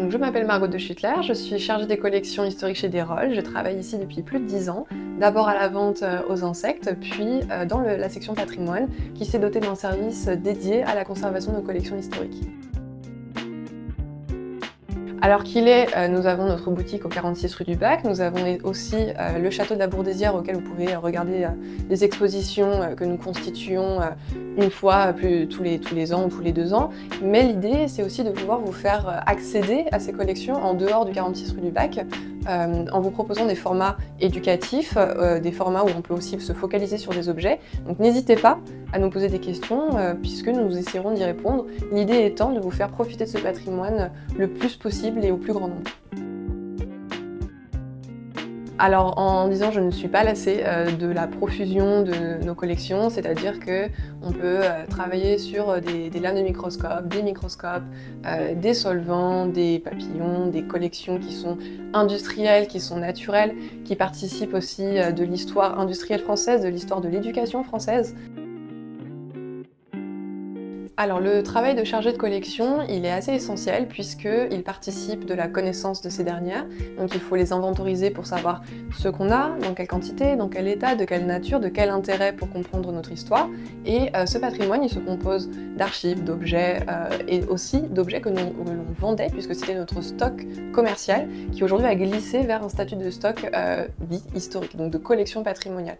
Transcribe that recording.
Donc, je m'appelle Margot de Schuttler, je suis chargée des collections historiques chez Desrolles. Je travaille ici depuis plus de 10 ans, d'abord à la vente aux insectes, puis dans la section patrimoine, qui s'est dotée d'un service dédié à la conservation de nos collections historiques. Alors nous avons notre boutique au 46 rue du Bac, nous avons aussi le château de la Bourdaissière auquel vous pouvez regarder des expositions que nous constituons une fois tous les ans ou tous les 2 ans. Mais l'idée, c'est aussi de pouvoir vous faire accéder à ces collections en dehors du 46 rue du Bac, en vous proposant des formats éducatifs, des formats où on peut aussi se focaliser sur des objets. Donc n'hésitez pas à nous poser des questions, puisque nous essaierons d'y répondre. L'idée étant de vous faire profiter de ce patrimoine le plus possible et au plus grand nombre. Alors en disant je ne suis pas lassée de la profusion de nos collections, c'est-à-dire qu'on peut travailler sur des lames de microscope, des microscopes, des solvants, des papillons, des collections qui sont industrielles, qui sont naturelles, qui participent aussi de l'histoire industrielle française, de l'histoire de l'éducation française. Alors le travail de chargé de collection, il est assez essentiel puisqu'il participe de la connaissance de ces dernières. Donc il faut les inventoriser pour savoir ce qu'on a, dans quelle quantité, dans quel état, de quelle nature, de quel intérêt pour comprendre notre histoire. Et ce patrimoine, il se compose d'archives, d'objets et aussi d'objets que l'on vendait puisque c'était notre stock commercial qui aujourd'hui a glissé vers un statut de stock dit historique, donc de collection patrimoniale.